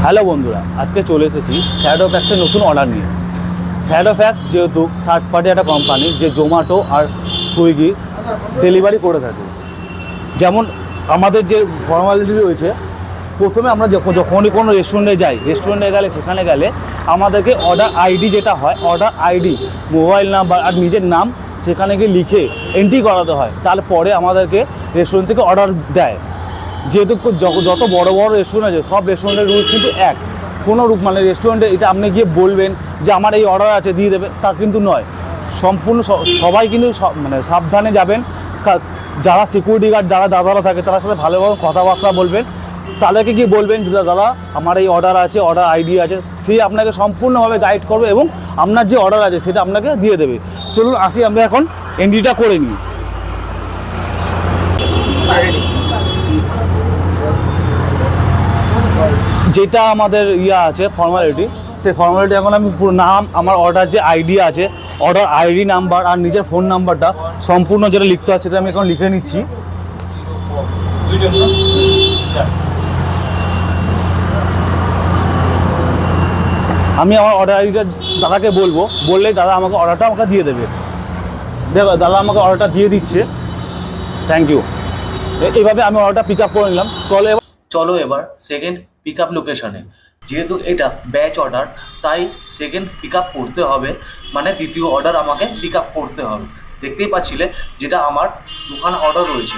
Hello বন্ধুরা, আজকে চলে এসেছি স্যাডো ফ্যাক্সের নতুন অর্ডার নিয়ে। স্যাডো ফ্যাক্স যেহেতু থার্ড পার্টি একটা কোম্পানি যে জোম্যাটো আর সুইগি ডেলিভারি করে থাকে। যেমন আমাদের যে ফর্মালিটি রয়েছে, প্রথমে আমরা যখনই কোনো রেস্টুরেন্টে যাই, রেস্টুরেন্টে গেলে সেখানে গেলে আমাদেরকে অর্ডার আইডি যেটা হয়, অর্ডার আইডি, মোবাইল নাম্বার আর নিজের নাম সেখানে গিয়ে লিখে এন্ট্রি করাতে হয়। তারপরে আমাদেরকে রেস্টুরেন্ট থেকে অর্ডার দেয়। যেহেতু যত বড় বড় রেস্টুরেন্ট আছে, সব রেস্টুরেন্টের রুলস কিন্তু এক। কোনো মানে রেস্টুরেন্টে এটা আপনি গিয়ে বলবেন যে আমার এই অর্ডার আছে দিয়ে দেবে, তা কিন্তু নয়। সম্পূর্ণ সবাই কিন্তু মানে সাবধানে যাবেন। যারা সিকিউরিটি গার্ড, যারা দাদারা থাকে তার সাথে ভালোভাবে কথাবার্তা বলবেন। তাদেরকে গিয়ে বলবেন যে দাদা আমার এই অর্ডার আছে, অর্ডার আইডি আছে, সেই আপনাকে সম্পূর্ণভাবে গাইড করবে এবং আপনার যে অর্ডার আছে সেটা আপনাকে দিয়ে দেবে। চলুন আসি আমরা এখন এন্ট্রিটা করে নিই। যেটা আমাদের আছে ফর্মালিটি, সেই ফর্মালিটি এখন আমি পুরো নাম, আমার অর্ডার যে আইডি আছে, অর্ডার আইডি নাম্বার আর নিজের ফোন নাম্বারটা সম্পূর্ণ যেটা লিখতে হয় সেটা আমি এখন লিখে নিচ্ছি। আমি আমার অর্ডার আইডিটা দাদাকে বললেই দাদা আমাকে অর্ডারটা দিয়ে দেবে। দেখো দাদা আমাকে অর্ডারটা দিয়ে দিচ্ছে, থ্যাংক ইউ। এইভাবে আমি অর্ডারটা পিক আপ করে নিলাম। চলো এবার সেকেন্ড পিক আপ লোকেশনে। যেহেতু এটা ব্যাচ অর্ডার, তাই সেকেন্ড পিক আপ করতে হবে, মানে দ্বিতীয় অর্ডার আমাকে পিক আপ করতে হবে। দেখতেই পাচ্ছিলে যেটা আমার দুখানা অর্ডার রয়েছে।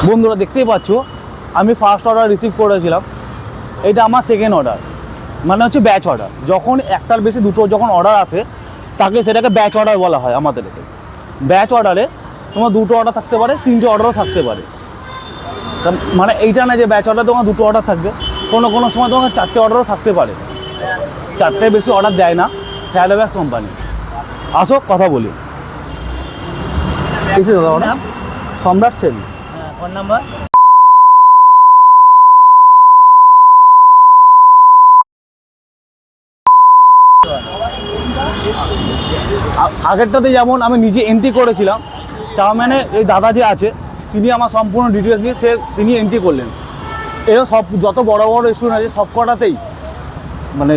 বন্ধুরা দেখতেই পাচ্ছ, আমি ফার্স্ট অর্ডার রিসিভ করেছিলাম, এটা আমার সেকেন্ড অর্ডার, মানে হচ্ছে ব্যাচ অর্ডার। যখন একটার বেশি দুটো যখন অর্ডার আসে তাকে সেটাকে ব্যাচ অর্ডার বলা হয় আমাদের। ব্যাচ অর্ডারে তোমার দুটো অর্ডার থাকতে পারে, তিনটে অর্ডারও থাকতে পারে। মানে এইটা না যে ব্যাচ অর্ডার তোমার দুটো অর্ডার থাকবে, কোনো সময় তোমার চারটে অর্ডারও থাকতে পারে। চারটের বেশি অর্ডার দেয় না স্যাডো ফ্যাক্স কোম্পানি। আসো কথা বলি। কিসে দাদা? সম্রাট সেন। ফোন নাম্বার আগেরটাতে যেমন আমি নিজে এন্ট্রি করেছিলাম, চাউম্যানে এই দাদা যে আছে তিনি আমার সম্পূর্ণ ডিটেলস দিয়ে তিনি এন্ট্রি করলেন। এরা সব যত বড় বড় রেস্টুরেন্ট আছে সব কটাতেই মানে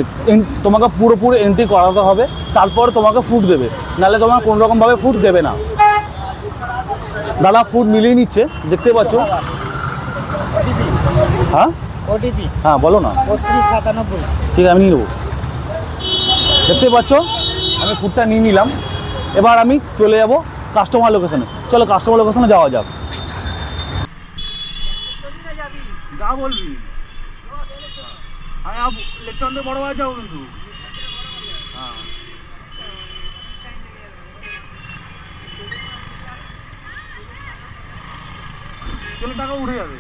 তোমাকে পুরোপুরি এন্ট্রি করাতে হবে, তারপরে তোমাকে ফুড দেবে, নাহলে তোমার কোনো রকমভাবে ফুড দেবে না। দাদা ফুড মিলিয়ে নিচ্ছে, দেখতে পাচ্ছ। হ্যাঁ ওটিপি, হ্যাঁ বলো না। 3297। ঠিক আছে, আমি নিয়ে নেবো। দেখতে পাচ্ছ আমি ফুডটা নিয়ে নিলাম। এবার আমি চলে যাব কাস্টমার লোকেশনে। চলো কাস্টমার লোকেশনে যাওয়া যাক। যা বলবি ইলেকট্রনিক বড় বাজার যাও কিন্তু। হ্যাঁ চলে টাকা উঠে যাবে।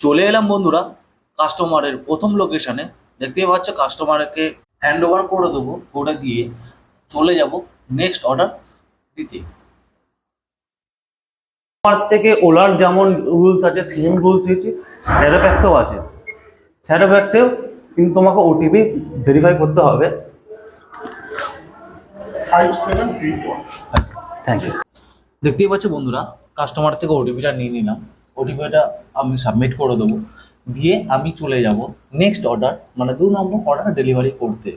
চলে এলাম বন্ধুরা কাস্টমারের প্রথম লোকেশনে। দেখতেই পাচ্ছ কাস্টমারকে হ্যান্ড ওভার করে দেবো, করে দিয়ে চলে যাব নেক্সট অর্ডার দিতে। আমার থেকে ওলার যেমন রুলস আছে সেম রুলস হচ্ছে স্যাডো ফ্যাক্সেও আছে। স্যাডো ফ্যাক্সেও কিন্তু তোমাকে ওটিপি ভেরিফাই করতে হবে। 5734। আচ্ছা থ্যাংক ইউ। দেখতেই পাচ্ছ বন্ধুরা, কাস্টমার থেকে ওটিপিটা নিয়ে নিলাম। ওটিপিটা আমি সাবমিট করে দেবো, দিয়ে আমি চলে যাব নেক্সট অর্ডার মানে 2 নম্বর অর্ডার ডেলিভারি করতে।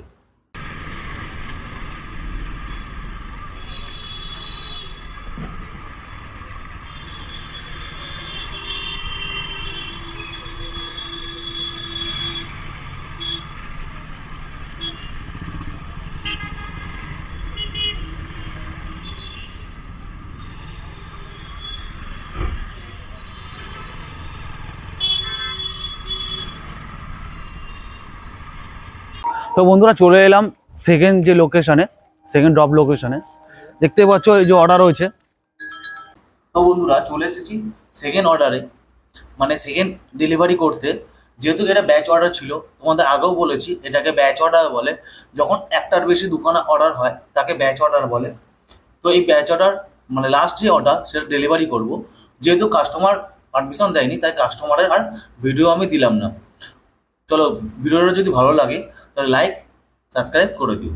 তো বন্ধুরা চলে এলাম সেকেন্ড যে লোকেশনে, সেকেন্ড ড্রপ লোকেশনে। দেখতে পাচ্ছ এই যে অর্ডার রয়েছে। তো বন্ধুরা চলে এসেছি সেকেন্ড অর্ডারে, মানে সেকেন্ড ডেলিভারি করতে। যেহেতু এটা ব্যাচ অর্ডার ছিল, তোমাদের আগেও বলেছি এটাকে ব্যাচ অর্ডার বলে। যখন একটার বেশি দোকানে অর্ডার হয় তাকে ব্যাচ অর্ডার বলে। তো এই ব্যাচ অর্ডার মানে লাস্ট যে অর্ডার সেটা ডেলিভারি করব। যেহেতু কাস্টমার পারমিশন দেয়নি তাই কাস্টমারের আর ভিডিও আমি দিলাম না। চলো, ভিডিওটা যদি ভালো লাগে তাহলে লাইক সাবস্ক্রাইব করে দিও।